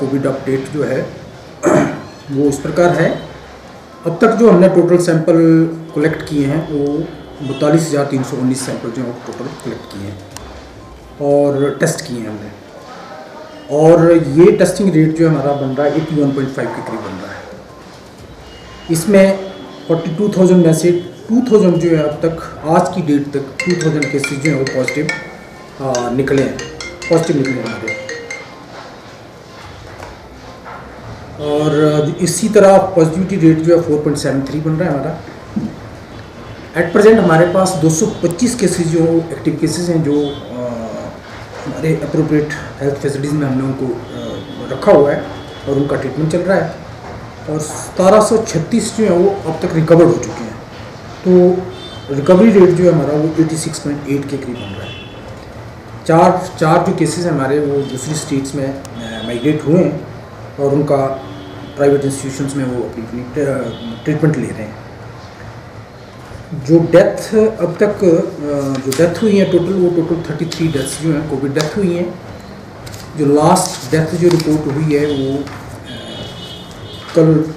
Covid update जो है वो इस प्रकार है। अब तक जो हमने टोटल सैंपल कलेक्ट किए हैं वो 42,319 सैंपल जो हैं वो टोटल कलेक्ट किए हैं और टेस्ट किए हैं हमने, और ये टेस्टिंग रेट जो हमारा बन रहा है 81.5 के करीब बन रहा है। इसमें 42,000 में से 2,000 जो है अब तक आज की डेट तक 2,000 केसेज जो हैं वो पॉजिटिव निकले हैं, पॉजिटिव निकले हैं हमारे। और इसी तरह पॉजिटिविटी रेट जो है 4.73 बन रहा है हमारा। एट प्रेजेंट हमारे पास 225 केसेज जो एक्टिव केसेज हैं जो हमारे अप्रोप्रिएट हेल्थ फैसिलिटीज़ में हमने उनको रखा हुआ है और उनका ट्रीटमेंट चल रहा है, और 1736 जो है वो अब तक रिकवर्ड हो चुके हैं। तो रिकवरी रेट जो है हमारा वो 86.8 के करीब बन रहा है। चार जो केसेस हैं हमारे वो दूसरी स्टेट्स में माइग्रेट हुए हैं और उनका प्राइवेट इंस्टीट्यूशंस में वो अपनी ट्रीटमेंट ले रहे हैं। जो डेथ अब तक जो डेथ हुई है टोटल 33 डेथ्स जो हैं कोविड डेथ हुई हैं। जो लास्ट डेथ जो रिपोर्ट हुई है वो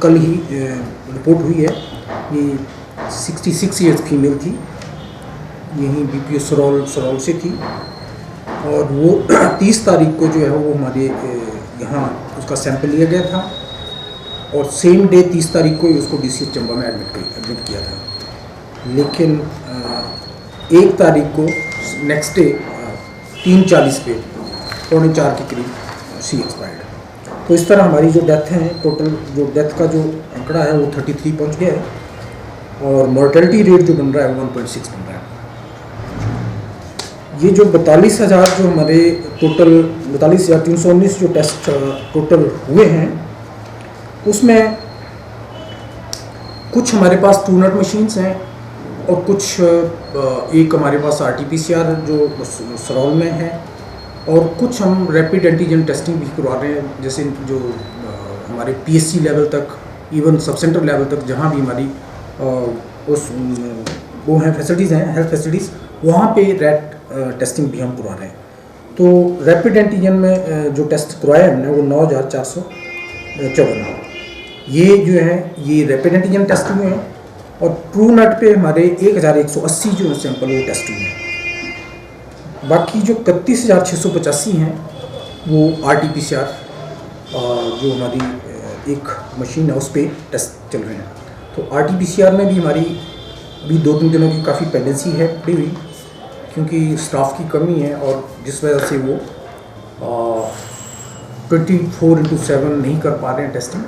कल ही रिपोर्ट हुई है। ये 66 ईयर्स फीमेल थी, यहीं बीपीओ सरोल से थी, और वो 30 तारीख को जो है वो हमारे यहाँ उसका सैंपल लिया गया था और सेम डे 30 तारीख को ही उसको डीसीएच चंबा में एडमिट किया था। लेकिन 1 तारीख को नेक्स्ट डे 3:40 पे 3:45 के करीब सी एक्सपायर्ड। तो इस तरह हमारी जो डेथ हैं टोटल जो डेथ का जो आंकड़ा है वो 33 पहुंच गया है, और मोर्टेलिटी रेट जो बन रहा है 1.6 बन रहा है। ये जो 42,000 जो हमारे टोटल 42,319 जो टेस्ट टोटल हुए हैं उसमें कुछ हमारे पास ट्रूनेट मशीन्स हैं और कुछ एक हमारे पास आरटीपीसीआर जो सरोल में है, और कुछ हम रैपिड एंटीजन टेस्टिंग भी करवा रहे हैं, जैसे जो हमारे पीएससी लेवल तक, इवन सब सेंटर लेवल तक जहाँ भी हमारी उस वो हैं फैसिलिटीज़ हैं हेल्थ फैसिलिटीज़, वहाँ पे रैट टेस्टिंग भी हम करवा रहे हैं। तो रैपिड एंटीजन में जो टेस्ट करवाया हमने वो 9,454 ये जो है ये रैपिड एंटीजन टेस्ट हुए हैं, और ट्रूनेट पे हमारे 1,180 जो सैंपल वो टेस्ट हुए हैं। बाकी जो 31,685 हैं वो आरटीपीसीआर जो हमारी एक मशीन है उस पर टेस्ट चल रहे हैं। तो आरटीपीसीआर में भी हमारी अभी 2-3 दिनों की काफ़ी पेंडेंसी है पड़ी हुई, क्योंकि स्टाफ की कमी है और जिस वजह से वो 24/7 नहीं कर पा रहे हैं टेस्टिंग,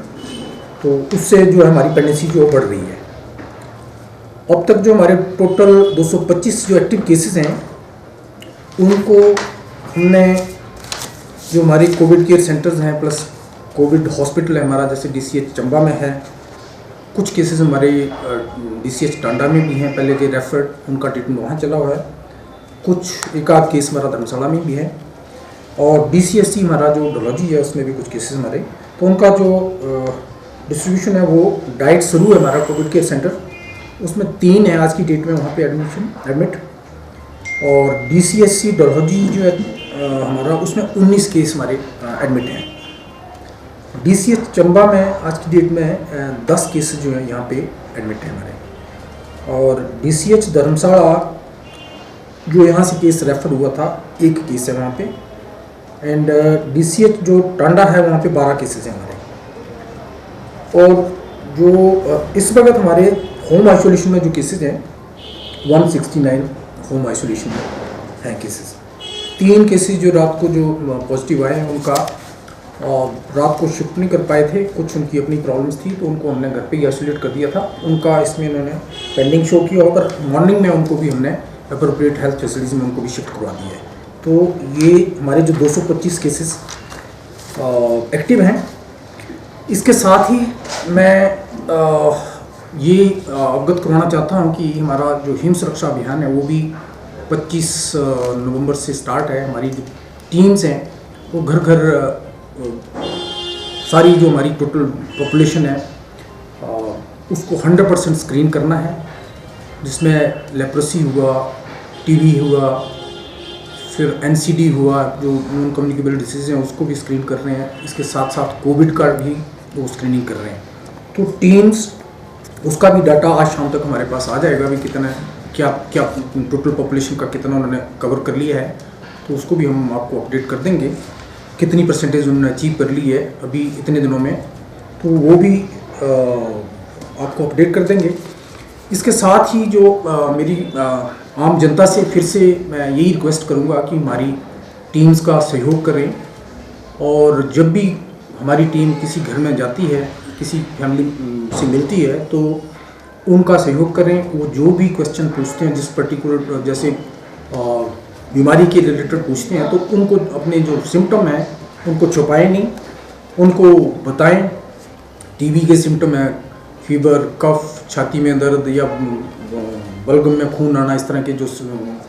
तो उससे जो है हमारी पेंडेंसी जो बढ़ रही है। अब तक जो हमारे टोटल 225 जो एक्टिव केसेस हैं उनको हमने जो हमारी कोविड केयर सेंटर्स हैं प्लस कोविड हॉस्पिटल है हमारा, जैसे डीसीएच चंबा में है, कुछ केसेस हमारे डीसीएच टांडा में भी हैं पहले के रेफर्ड, उनका ट्रीटमेंट वहाँ चला हुआ है, कुछ एक आध केस हमारा धर्मशाला में भी है, और डीसीएससी हमारा जो डोलॉजी है उसमें भी कुछ केसेस हमारे, तो उनका जो डिस्ट्रीब्यूशन है वो डाइट शुरू है हमारा कोविड केयर सेंटर, उसमें 3 है आज की डेट में वहाँ पे एडमिट, और डीसीएससी डोलॉजी जो है हमारा उसमें 19 केस हमारे एडमिट हैं। डीसीएच चंबा में आज की डेट में 10 केसेस जो हैं यहाँ पे एडमिट हैं हमारे, और डीसीएच धर्मशाला जो यहाँ से केस रेफर हुआ था 1 केस है वहाँ पे, एंड डीसीएच जो टांडा है वहाँ पे 12 केसेस हैं हमारे। और जो इस वक्त हमारे होम आइसोलेशन में जो केसेस हैं 169 होम आइसोलेशन में हैं केसेस। 3 केसेस जो रात को जो पॉजिटिव आए हैं उनका रात को शिफ्ट नहीं कर पाए थे, कुछ उनकी अपनी प्रॉब्लम्स थी तो उनको हमने घर पे ही आइसोलेट कर दिया था, उनका इसमें उन्होंने पेंडिंग शो किया और मॉर्निंग में उनको भी हमने अप्रोप्रिएट हेल्थ फैसिलिटीज़ में उनको भी शिफ्ट करवा दिया है। तो ये हमारे जो 225 केसेस एक्टिव हैं। इसके साथ ही मैं ये अवगत करवाना चाहता हूँ कि हमारा जो हिम सुरक्षा अभियान है वो भी 25 नवंबर से स्टार्ट है। हमारी जो टीम्स हैं वो घर घर सारी जो हमारी टोटल पॉपुलेशन है उसको 100% स्क्रीन करना है, जिसमें लेप्रोसी हुआ, टीबी हुआ, फिर NCD हुआ जो नॉन कम्युनिकेबल डिसीज़ हैं उसको भी स्क्रीन कर रहे हैं, इसके साथ साथ कोविड का भी वो स्क्रीनिंग कर रहे हैं। तो टीम्स उसका भी डाटा आज शाम तक हमारे पास आ जाएगा भी कितना क्या क्या टोटल पॉपुलेशन का कितना उन्होंने कवर कर लिया है, तो उसको भी हम आपको अपडेट कर देंगे कितनी परसेंटेज उन्होंने अचीव कर ली है अभी इतने दिनों में, तो वो भी आपको अपडेट कर देंगे। इसके साथ ही जो मेरी आम जनता से फिर से मैं यही रिक्वेस्ट करूंगा कि हमारी टीम्स का सहयोग करें, और जब भी हमारी टीम किसी घर में जाती है, किसी फैमिली से मिलती है, तो उनका सहयोग करें। वो जो भी क्वेश्चन पूछते हैं, जिस पर्टिकुलर जैसे बीमारी के रिलेटेड पूछते हैं, तो उनको अपने जो सिम्टम हैं उनको छुपाएं नहीं, उनको बताएं। टीबी के सिम्टम है फीवर, कफ, छाती में दर्द या बलगम में खून आना, इस तरह के जो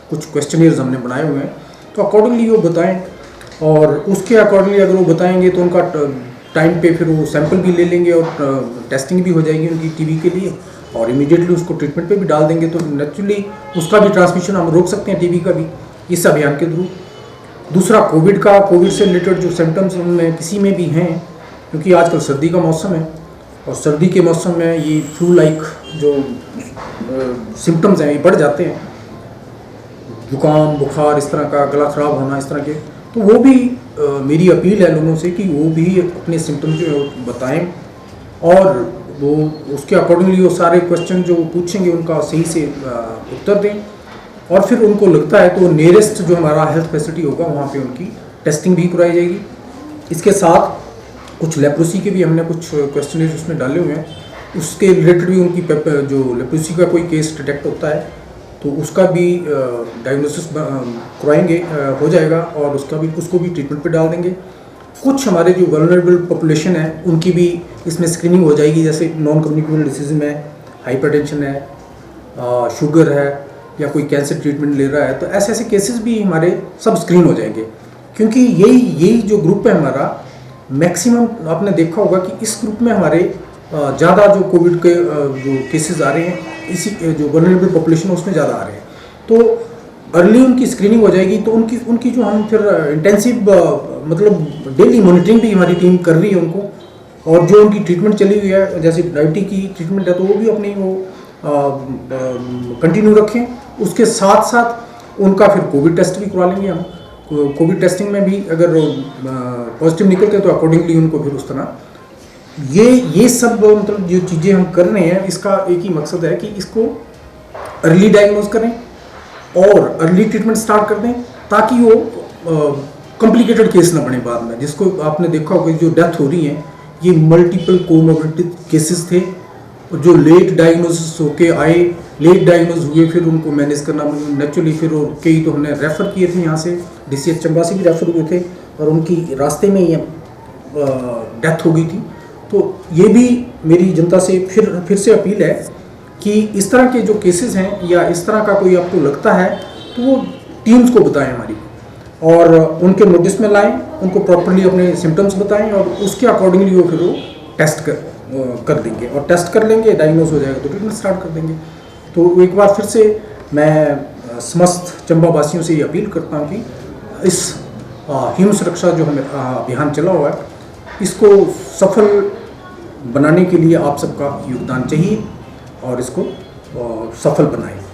कुछ क्वेश्चनियर्स हमने बनाए हुए हैं, तो अकॉर्डिंगली वो बताएं, और उसके अकॉर्डिंगली अगर वो बताएंगे तो उनका टाइम पे फिर वो सैंपल भी ले लेंगे और टेस्टिंग भी हो जाएगी उनकी टीबी के लिए, और इमीडिएटली उसको ट्रीटमेंट पे भी डाल देंगे। तो नेचुरली उसका भी ट्रांसमिशन हम रोक सकते हैं टीबी का भी इस अभियान के थ्रू। दूसरा कोविड से रिलेटेड जो सिम्टम्स उनमें किसी में भी हैं, क्योंकि आजकल सर्दी का मौसम है और सर्दी के मौसम में ये फ्लू लाइक जो सिम्टम्स हैं ये बढ़ जाते हैं, जुकाम, बुखार, इस तरह का, गला ख़राब होना, इस तरह के, तो वो भी मेरी अपील है लोगों से कि वो भी अपने सिम्टम्स जो है बताएं, और वो उसके अकॉर्डिंगली वो सारे क्वेश्चन जो पूछेंगे उनका सही से उत्तर दें, और फिर उनको लगता है तो नियरेस्ट जो हमारा हेल्थ फैसिलिटी होगा वहाँ पे उनकी टेस्टिंग भी कराई जाएगी। इसके साथ कुछ लेप्रोसी के भी हमने कुछ क्वेश्चन उसमें डाले हुए हैं, उसके रिलेटेड भी उनकी जो लेप्रोसी का कोई केस डिटेक्ट होता है तो उसका भी डायग्नोसिस करवाएंगे, हो जाएगा, और उसको भी ट्रीटमेंट पे डाल देंगे। कुछ हमारे जो वल्नरेबल पॉपुलेशन है उनकी भी इसमें स्क्रीनिंग हो जाएगी, जैसे नॉन कम्युनिकेबल डिसीज़ में हाइपरटेंशन है, शुगर है, या कोई कैंसर ट्रीटमेंट ले रहा है, तो ऐसे केसेस भी हमारे सब स्क्रीन हो जाएंगे। क्योंकि यही जो ग्रुप है हमारा, मैक्सिमम आपने देखा होगा कि इस ग्रुप में हमारे ज़्यादा जो कोविड के जो केसेस आ रहे हैं, इसी जो वल्नरेबल पॉपुलेशन है उसमें ज़्यादा आ रहे हैं, तो अर्ली उनकी स्क्रीनिंग हो जाएगी। तो उनकी जो हम फिर इंटेंसिव मतलब डेली मॉनिटरिंग भी हमारी टीम कर रही है उनको, और जो उनकी ट्रीटमेंट चली हुई है, जैसे डायबिटीज की ट्रीटमेंट है तो वो भी अपनी वो कंटिन्यू रखें। उसके साथ साथ उनका फिर कोविड टेस्ट भी करवा लेंगे हम। कोविड टेस्टिंग में भी अगर पॉजिटिव निकलते हैं तो अकॉर्डिंगली उनको फिर उस तरह ये सब मतलब जो चीज़ें हम कर रहे हैं, इसका एक ही मकसद है कि इसको अर्ली डायग्नोज करें और अर्ली ट्रीटमेंट स्टार्ट कर दें, ताकि वो कॉम्प्लिकेटेड केस ना बने बाद में। जिसको आपने देखा होगा जो डेथ हो रही है, ये मल्टीपल कोमोर्बिडिटी केसेस थे जो लेट डायग्नोसिस होके आए, लेट डायग्नोज हुए, फिर उनको मैनेज करना नेचुरली, फिर कई तो हमने रेफ़र किए थे यहाँ से, DCH चंबा से भी रेफ़र हुए थे और उनकी रास्ते में ही डेथ हो गई थी। तो ये भी मेरी जनता से फिर से अपील है कि इस तरह के जो केसेस हैं या इस तरह का कोई आपको लगता है तो वो टीम्स को बताएं हमारी, और उनके नोटिस में लाएं, उनको प्रॉपर्ली अपने सिम्टम्स बताएं, और उसके अकॉर्डिंगली वो फिर वो टेस्ट कर देंगे, और टेस्ट कर लेंगे, डायग्नोज हो जाएगा तो ट्रीटमेंट स्टार्ट कर देंगे। तो एक बार फिर से मैं समस्त चंबा वासियों से ये अपील करता हूँ कि इस हिम सुरक्षा जो हमें अभियान चला हुआ है, इसको सफल बनाने के लिए आप सबका योगदान चाहिए और इसको सफल बनाएं।